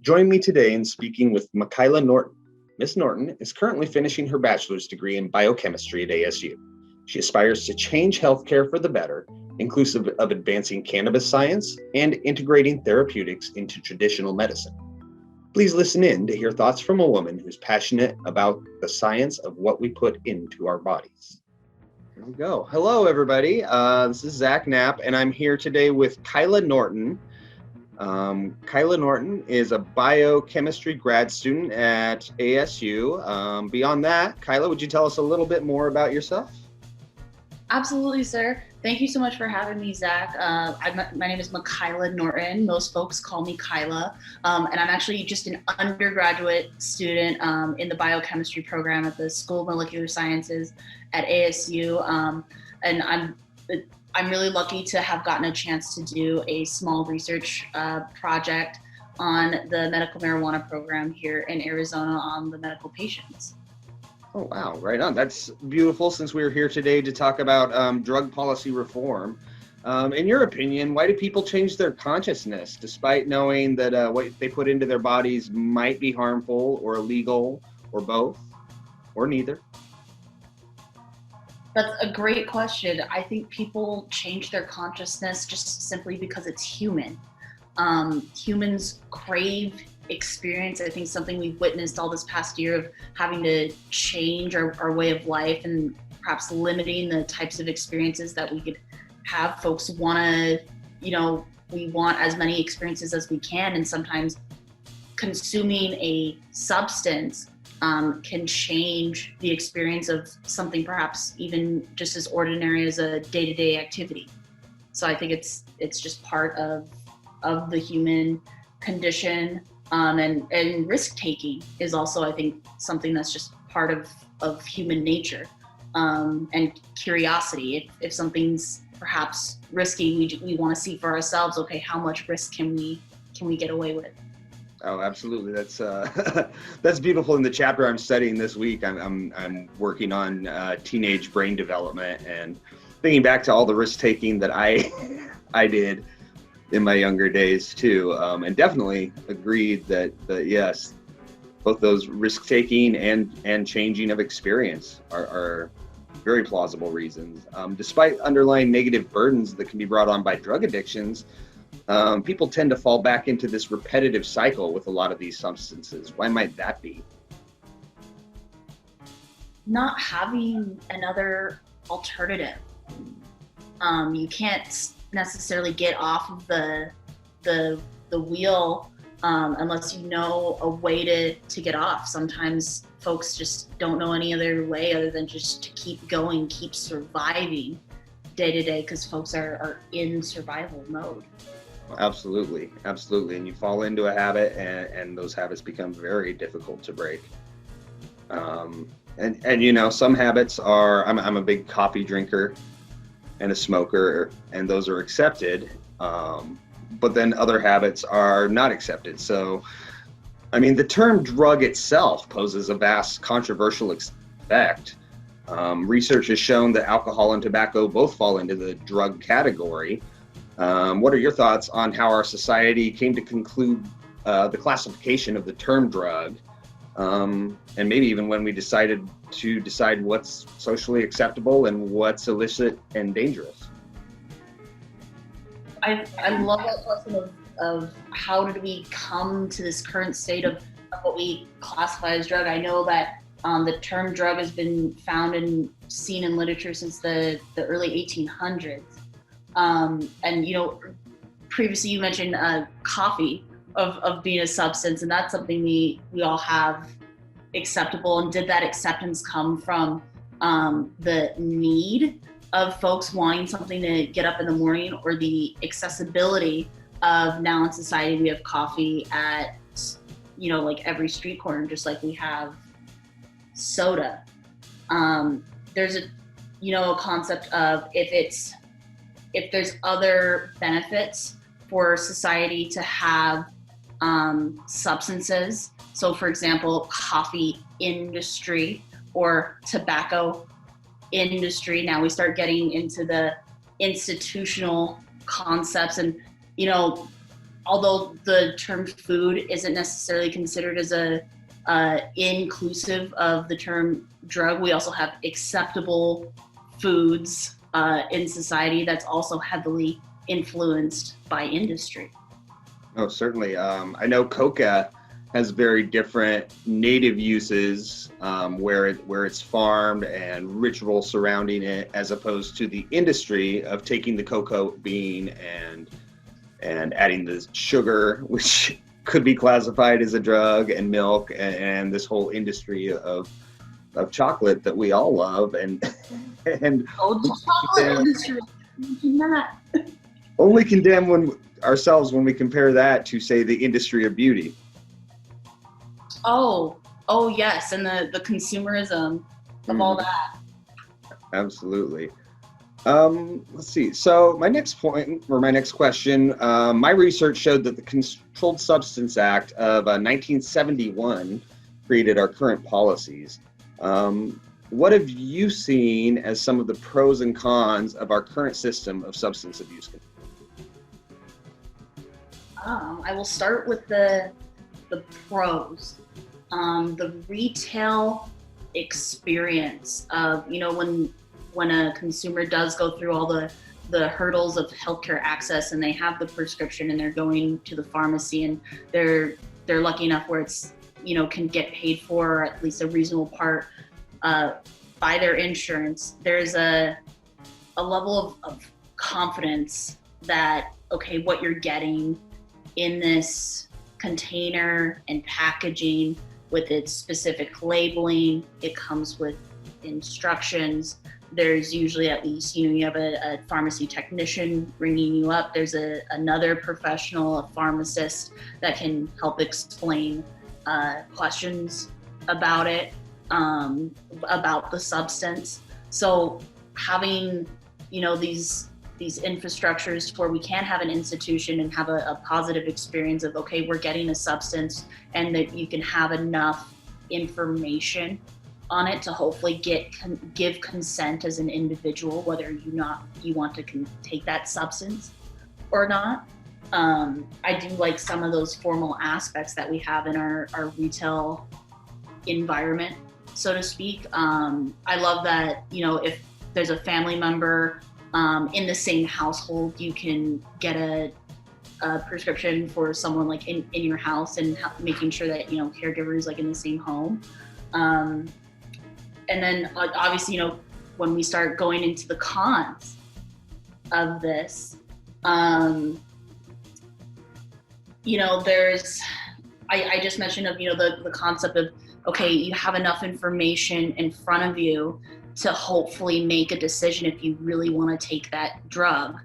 Join me today in speaking with Makyla Norton. Ms. Norton is currently finishing her bachelor's degree in biochemistry at ASU. She aspires to change healthcare for the better, inclusive of advancing cannabis science and integrating therapeutics into traditional medicine. Please listen in to hear thoughts from a woman who's passionate about the science of what we put into our bodies. Here we go. Hello, everybody. This is Zach Knapp, and I'm here today with Makyla Norton. Makyla Norton is a biochemistry grad student at ASU. Beyond that, Kayla, would you tell us a little bit more about yourself? Absolutely, sir. Thank you so much for having me, Zach. My name is Makyla Norton. Most folks call me Kayla. And I'm actually just an undergraduate student in the biochemistry program at the School of Molecular Sciences at ASU. And I'm really lucky to have gotten a chance to do a small research project on the medical marijuana program here in Arizona on the medical patients. Oh, wow. Right on. That's beautiful, since we're here today to talk about drug policy reform. In your opinion, why do people change their consciousness despite knowing that what they put into their bodies might be harmful or illegal, or both, or neither? That's a great question. I think people change their consciousness just simply because it's human. Humans crave experience. I think something we've witnessed all this past year of having to change our way of life and perhaps limiting the types of experiences that we could have. Folks want to, we want as many experiences as we can, and sometimes consuming a substance can change the experience of something perhaps even just as ordinary as a day-to-day activity. So I think it's just part of the human condition. And risk-taking is also, I think, something that's just part of human nature, and curiosity. If something's perhaps risky, we want to see for ourselves, okay, how much risk can we get away with? Oh, absolutely. That's that's beautiful. In the chapter I'm studying this week, I'm working on teenage brain development, and thinking back to all the risk-taking that I did in my younger days too, and definitely agreed that yes, both those risk-taking and changing of experience are very plausible reasons. Despite underlying negative burdens that can be brought on by drug addictions, people tend to fall back into this repetitive cycle with a lot of these substances. Why might that be? Not having another alternative. You can't necessarily get off of the wheel unless you know a way to get off. Sometimes folks just don't know any other way other than just to keep going, keep surviving day to day, because folks are in survival mode. Absolutely. And you fall into a habit, and those habits become very difficult to break. And some habits are, I'm a big coffee drinker and a smoker, and those are accepted, but then other habits are not accepted. So, I mean, the term drug itself poses a vast controversial effect. Research has shown that alcohol and tobacco both fall into the drug category. What are your thoughts on how our society came to conclude the classification of the term drug, and maybe even when we decide what's socially acceptable and what's illicit and dangerous? I love that question of how did we come to this current state of what we classify as drug. I know that the term drug has been found and seen in literature since the early 1800s. And previously you mentioned coffee of being a substance, and that's something we all have acceptable. And did that acceptance come from the need of folks wanting something to get up in the morning, or the accessibility of now in society we have coffee at like every street corner, just like we have soda? There's a concept of if there's other benefits for society to have substances. So for example, coffee industry or tobacco industry. Now we start getting into the institutional concepts, and although the term food isn't necessarily considered as a inclusive of the term drug, we also have acceptable foods in society that's also heavily influenced by industry. Oh, certainly. I know coca has very different native uses where it's farmed and ritual surrounding it, as opposed to the industry of taking the cocoa bean and adding the sugar, which could be classified as a drug, and milk, and this whole industry of chocolate that we all love and the chocolate industry. Only condemn ourselves when we compare that to, say, the industry of beauty. Oh yes, and the consumerism of all that. Absolutely. Let's see. So my next point, or my next question, my research showed that the Controlled Substance Act of 1971 created our current policies. What have you seen as some of the pros and cons of our current system of substance abuse control? I will start with the pros. The retail experience of, when a consumer does go through all the hurdles of healthcare access and they have the prescription and they're going to the pharmacy and they're lucky enough where it's, can get paid for at least a reasonable part by their insurance, there's a level of confidence that, okay, what you're getting in this container and packaging with its specific labeling, it comes with instructions. There's usually at least, you have a pharmacy technician ringing you up. There's another professional, a pharmacist, that can help explain questions about it, about the substance. So having, these infrastructures where we can have an institution and have a positive experience of, okay, we're getting a substance, and that you can have enough information on it to hopefully give consent as an individual, whether you want to take that substance or not. I do like some of those formal aspects that we have in our retail environment, so to speak. I love that, if there's a family member in the same household, you can get a prescription for someone like in your house, and making sure that, caregivers like in the same home. And then obviously, when we start going into the cons of this, there's, I just mentioned of, the concept of, okay, you have enough information in front of you to hopefully make a decision if you really want to take that drug.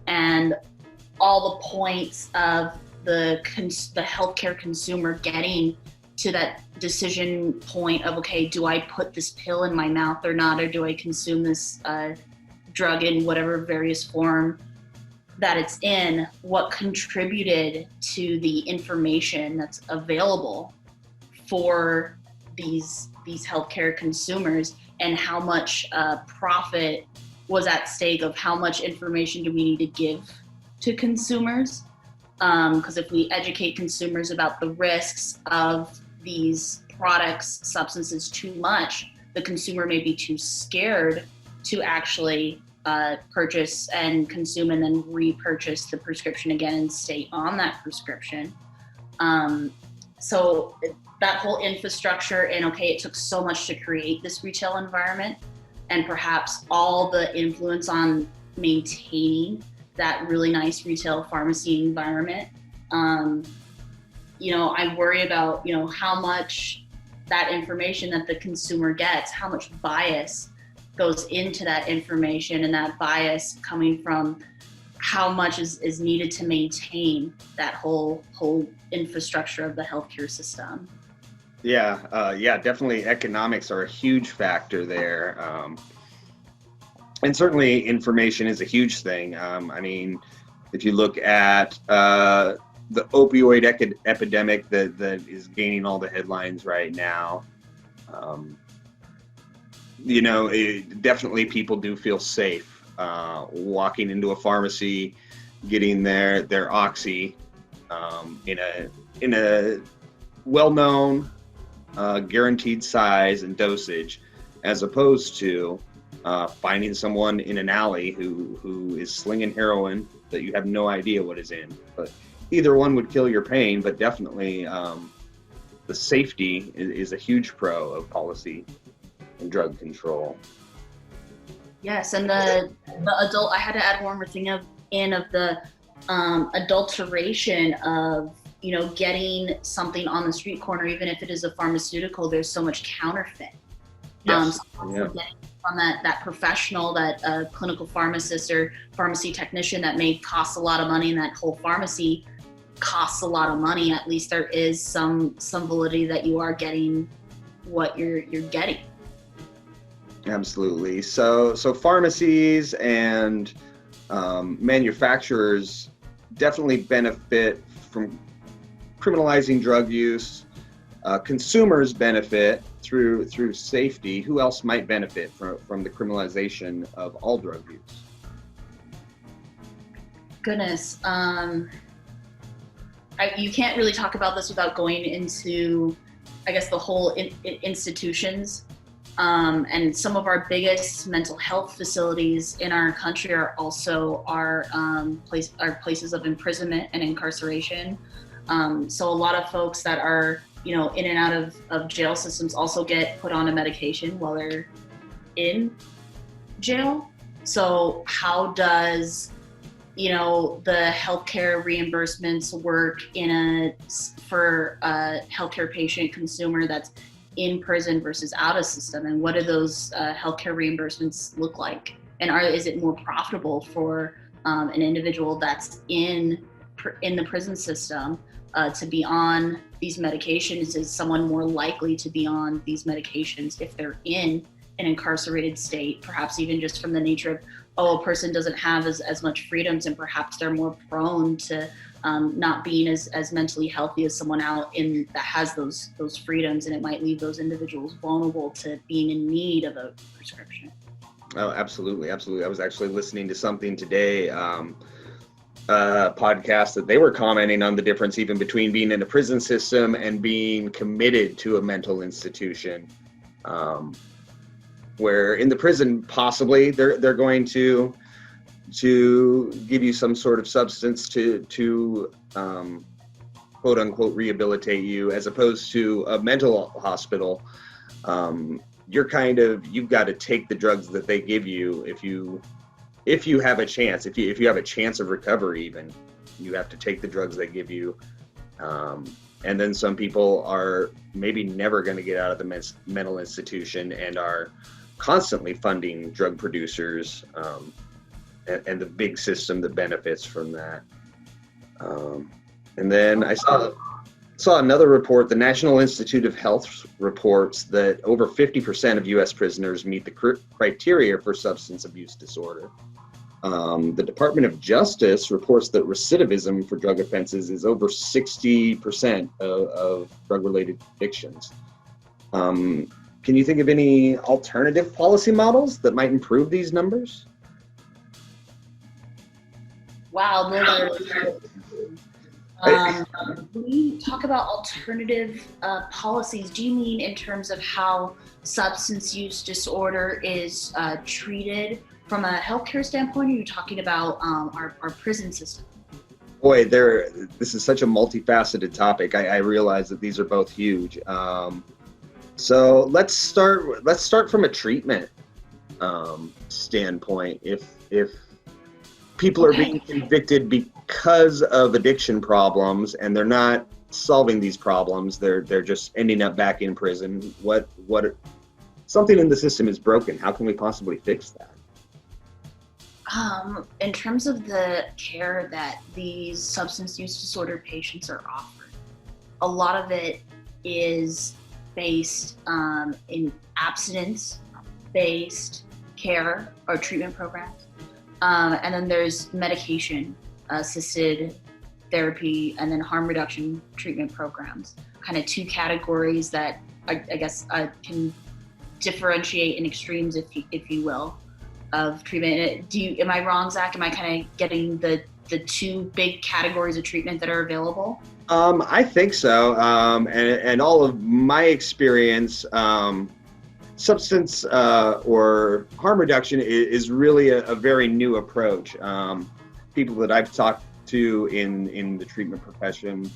And all the points of the healthcare consumer getting to that decision point of, okay, do I put this pill in my mouth or not, or do I consume this drug in whatever various form that it's in, what contributed to the information that's available for these healthcare consumers, and how much profit was at stake of how much information do we need to give to consumers. Because if we educate consumers about the risks of these products, substances too much, the consumer may be too scared to actually purchase and consume, and then repurchase the prescription again and stay on that prescription. So that whole infrastructure, and okay, it took so much to create this retail environment, and perhaps all the influence on maintaining that really nice retail pharmacy environment. I worry about, how much that information that the consumer gets, how much bias goes into that information, and that bias coming from how much is needed to maintain that whole infrastructure of the healthcare system. Yeah, definitely economics are a huge factor there. And certainly information is a huge thing. If you look at the opioid epidemic that is gaining all the headlines right now, definitely people do feel safe walking into a pharmacy, getting their Oxy, in a well-known guaranteed size and dosage, as opposed to finding someone in an alley who is slinging heroin that you have no idea what is in. But either one would kill your pain, but definitely the safety is a huge pro of policy and drug control. Yes, and the adult, I had to add one more thing of the adulteration of, getting something on the street corner, even if it is a pharmaceutical. There's so much counterfeit. Yes. From that professional, that clinical pharmacist or pharmacy technician that may cost a lot of money, and that whole pharmacy costs a lot of money. At least there is some validity that you are getting what you're getting. Absolutely. So pharmacies and manufacturers definitely benefit from criminalizing drug use. Consumers benefit through safety. Who else might benefit from the criminalization of all drug use? Goodness. You can't really talk about this without going into, I guess, the whole institutions. And some of our biggest mental health facilities in our country are also our places of imprisonment and incarceration. So a lot of folks that are, in and out of jail systems also get put on a medication while they're in jail. So how does, the healthcare reimbursements work for a healthcare patient consumer that's in prison versus out of system, and what do those healthcare reimbursements look like? And is it more profitable for an individual that's in the prison system to be on these medications? Is someone more likely to be on these medications if they're in an incarcerated state, perhaps even just from the nature of, a person doesn't have as much freedoms, and perhaps they're more prone to not being as mentally healthy as someone out that has those freedoms, and it might leave those individuals vulnerable to being in need of a prescription. Oh, absolutely. I was actually listening to something today, podcast, that they were commenting on the difference even between being in a prison system and being committed to a mental institution. Where in the prison, possibly they're going to give you some sort of substance to quote unquote rehabilitate you, as opposed to a mental hospital. You've got to take the drugs that they give you if you have a chance. If you have a chance of recovery, even, you have to take the drugs they give you. And then some people are maybe never going to get out of the mental institution and are constantly funding drug producers and the big system that benefits from that. And then I saw another report. The National Institute of Health reports that over 50% of U.S. prisoners meet the criteria for substance abuse disorder. The Department of Justice reports that recidivism for drug offenses is over 60% of drug-related addictions. Can you think of any alternative policy models that might improve these numbers? Wow. When you talk about alternative policies, do you mean in terms of how substance use disorder is treated from a healthcare standpoint, or are you talking about our prison system? Boy, this is such a multifaceted topic. I realize that these are both huge. So let's start from a treatment standpoint. If people are being convicted because of addiction problems and they're not solving these problems, they're just ending up back in prison. What something in the system is broken. How can we possibly fix that? In terms of the care that these substance use disorder patients are offered, a lot of it is based in abstinence-based care or treatment programs. And then there's medication-assisted therapy and then harm reduction treatment programs. Kind of two categories that I guess can differentiate in extremes, if you will, of treatment. Am I wrong, Zach? Am I kind of getting the the two big categories of treatment that are available? I think so. And all of my experience, substance or harm reduction is really a very new approach. People that I've talked to in the treatment profession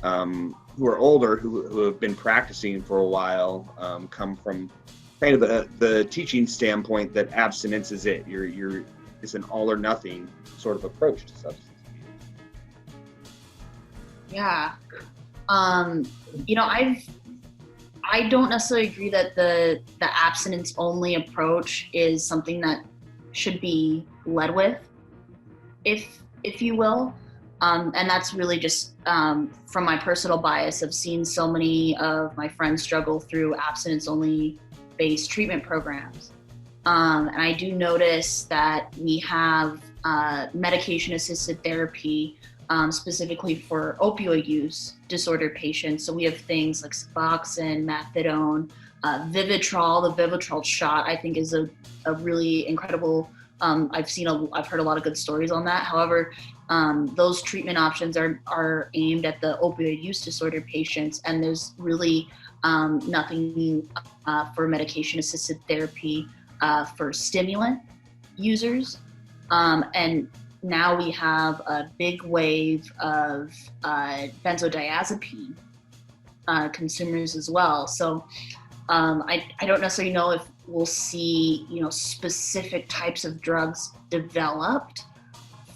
who are older, who have been practicing for a while, come from kind of the teaching standpoint that abstinence is it. It's an all or nothing sort of approach to substance abuse. Yeah. I don't necessarily agree that the abstinence only approach is something that should be led with, if you will. And that's really just from my personal bias of seeing so many of my friends struggle through abstinence only based treatment programs. And I do notice that we have medication assisted therapy specifically for opioid use disorder patients. So we have things like Suboxone, methadone, Vivitrol. The Vivitrol shot, I think, is a really incredible. I've heard a lot of good stories on that. However, those treatment options are aimed at the opioid use disorder patients, and there's really nothing for medication assisted therapy for stimulant users. And now we have a big wave of benzodiazepine consumers as well. So I don't necessarily know if we'll see, specific types of drugs developed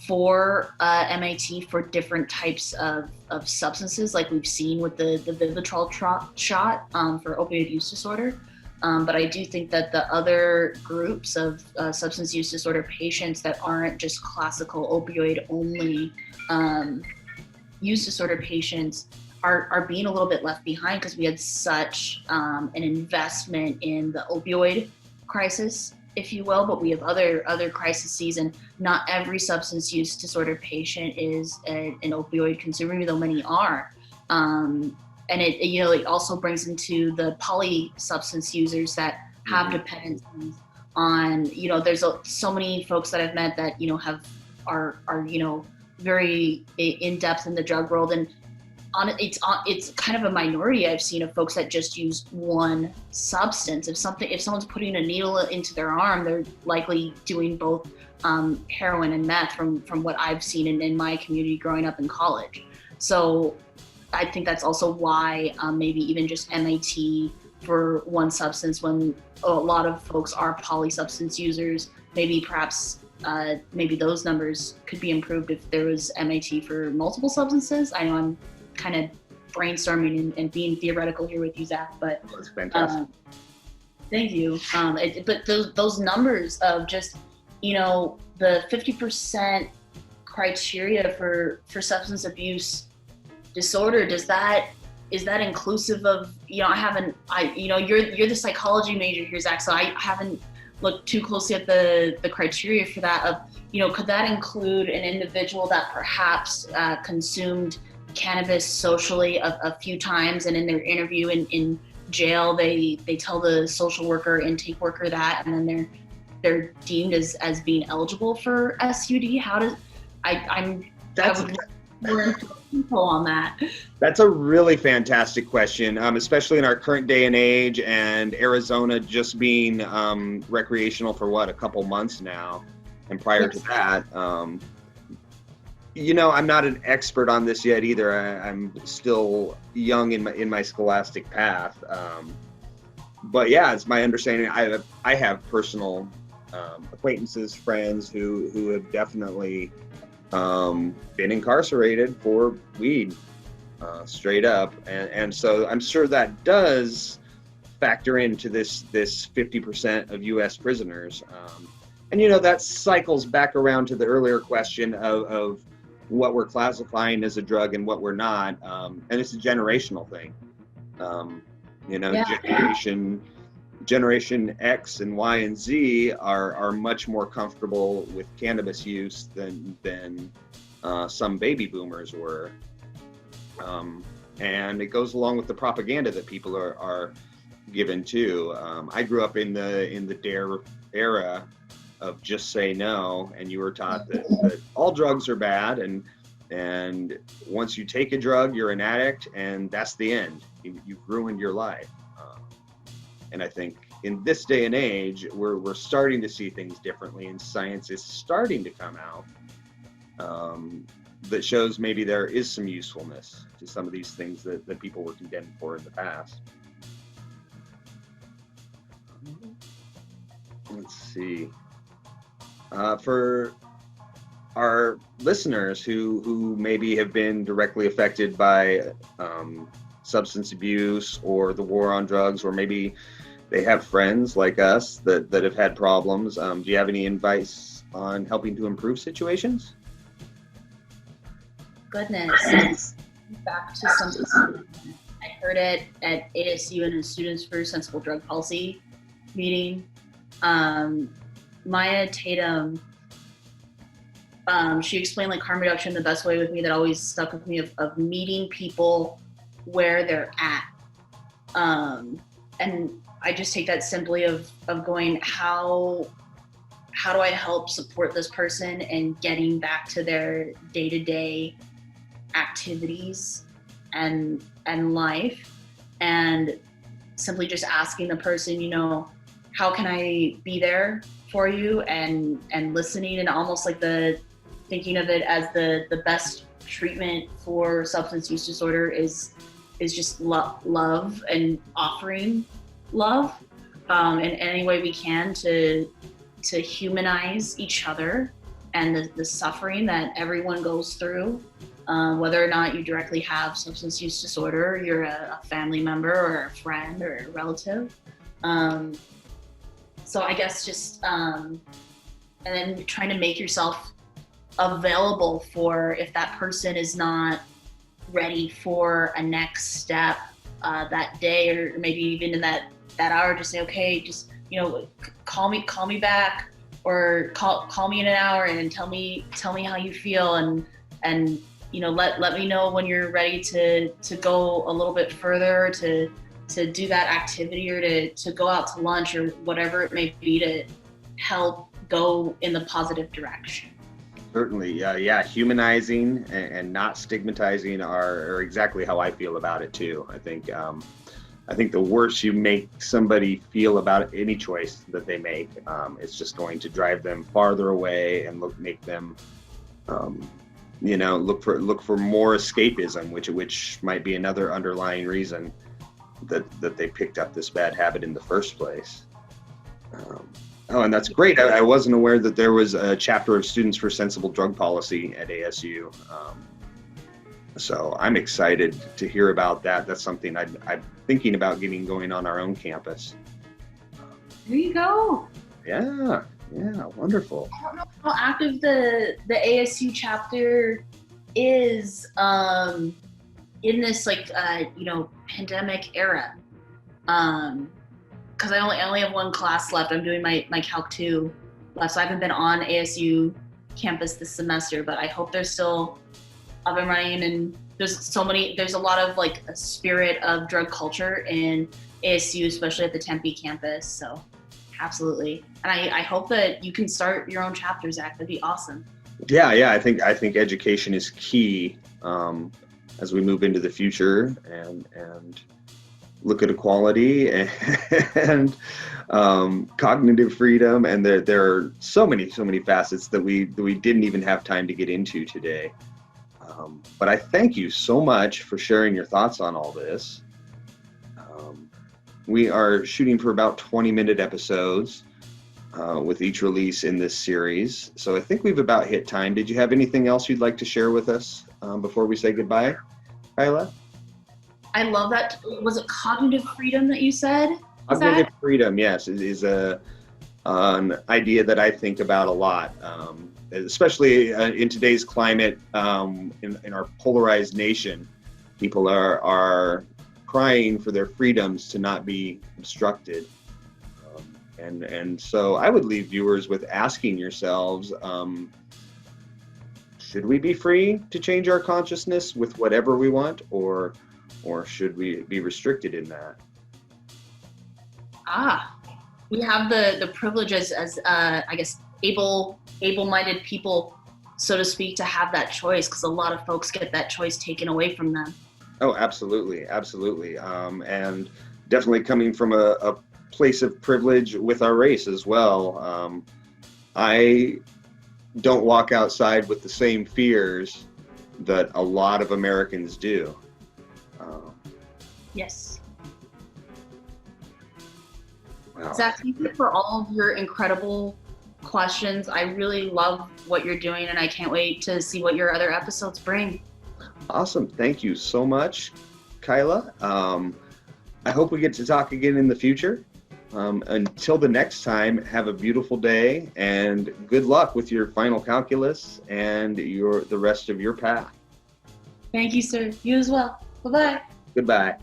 for MAT for different types of substances, like we've seen with the Vivitrol shot for opioid use disorder. But I do think that the other groups of substance use disorder patients that aren't just classical opioid only use disorder patients are being a little bit left behind, because we had such an investment in the opioid crisis, if you will, but we have other crises, and not every substance use disorder patient is an opioid consumer, even though many are. And it also brings into the poly substance users that have dependencies on, there's so many folks that I've met that, are very in depth in the drug world, and it's kind of a minority I've seen of folks that just use one substance. If someone's putting a needle into their arm, they're likely doing both heroin and meth from what I've seen in my community growing up in college. So I think that's also why maybe even just MAT for one substance, when a lot of folks are polysubstance users, maybe those numbers could be improved if there was MAT for multiple substances. I know I'm kind of brainstorming and being theoretical here with you, Zach, but that's fantastic. Thank you. But those numbers of just, the 50% criteria for substance abuse disorder, is that inclusive of, you're the psychology major here, Zach, so I haven't looked too closely at the criteria for that of, could that include an individual that perhaps consumed cannabis socially a few times, and in their interview in jail they tell the social worker, intake worker that, and then they're deemed as being eligible for SUD? How does I would more info on that. That's a really fantastic question, especially in our current day and age, and Arizona just being recreational for a couple months now, and prior to that, I'm not an expert on this yet either. I'm still young in my scholastic path, but yeah, it's my understanding. I have personal acquaintances, friends who have definitely been incarcerated for weed, straight up, and so I'm sure that does factor into this 50% of U.S. prisoners, and that cycles back around to the earlier question of what we're classifying as a drug and what we're not, and it's a generational thing. Generation X and Y and Z are much more comfortable with cannabis use than some baby boomers were, and it goes along with the propaganda that people are given too. I grew up in the DARE era, of just say no, and you were taught that all drugs are bad, and once you take a drug, you're an addict, and that's the end. You've ruined your life. And I think in this day and age, we're starting to see things differently, and science is starting to come out that shows maybe there is some usefulness to some of these things that people were condemned for in the past. Let's see. For our listeners who maybe have been directly affected by substance abuse or the war on drugs, or maybe they have friends like us that have had problems, do you have any advice on helping to improve situations? Goodness. Back to something I heard it at ASU in a Students for Sensible Drug Policy meeting. Maya Tatum, she explained like harm reduction the best way with me that always stuck with me of meeting people where they're at. And I just take that simply of going, how do I help support this person and getting back to their day-to-day activities and life, and simply just asking the person, how can I be there for you, and listening, and almost like thinking of it as the best treatment for substance use disorder is just love and offering love in any way we can to humanize each other and the suffering that everyone goes through, whether or not you directly have substance use disorder, you're a family member or a friend or a relative. So I guess just, and then trying to make yourself available for if that person is not ready for a next step that day, or maybe even in that hour, just say, okay, just, call me back, or call me in an hour and tell me how you feel, and let me know when you're ready to go a little bit further, to do that activity, or to go out to lunch, or whatever it may be, to help go in the positive direction. Certainly, yeah. Humanizing and not stigmatizing are exactly how I feel about it too. I think the worse you make somebody feel about any choice that they make, it's just going to drive them farther away and make them, look for more escapism, which might be another underlying reason that they picked up this bad habit in the first place. And that's great. I wasn't aware that there was a chapter of Students for Sensible Drug Policy at ASU. So I'm excited to hear about that. That's something I'm thinking about getting going on our own campus. There you go. Yeah, wonderful. I don't know how active the ASU chapter is in this pandemic era. Because I only have one class left. I'm doing my Calc 2 left, so I haven't been on ASU campus this semester, but I hope they're still up and running, and there's a lot of a spirit of drug culture in ASU, especially at the Tempe campus, so absolutely. And I hope that you can start your own chapter, Zach. That'd be awesome. Yeah, I think education is key as we move into the future and look at equality and cognitive freedom, and there are so many facets that we didn't even have time to get into today. But I thank you so much for sharing your thoughts on all this. We are shooting for about 20-minute episodes with each release in this series, so I think we've about hit time. Did you have anything else you'd like to share with us before we say goodbye, Kayla? I love that. Was it cognitive freedom that you said? Cognitive freedom, yes, is an idea that I think about a lot, especially in today's climate, in our polarized nation. People are crying for their freedoms to not be obstructed. And so I would leave viewers with asking yourselves, should we be free to change our consciousness with whatever we want, or should we be restricted in that? We have the privilege as I guess able-minded people, so to speak, to have that choice, because a lot of folks get that choice taken away from them. Oh, absolutely, absolutely, and definitely coming from a place of privilege with our race as well. I don't walk outside with the same fears that a lot of Americans do. Yes. Wow. Zach, thank you for all of your incredible questions. I really love what you're doing, and I can't wait to see what your other episodes bring. Awesome. Thank you so much, Kayla. I hope we get to talk again in the future. Until the next time, have a beautiful day and good luck with your final calculus and the rest of your path. Thank you, sir. You as well. Bye-bye. Goodbye.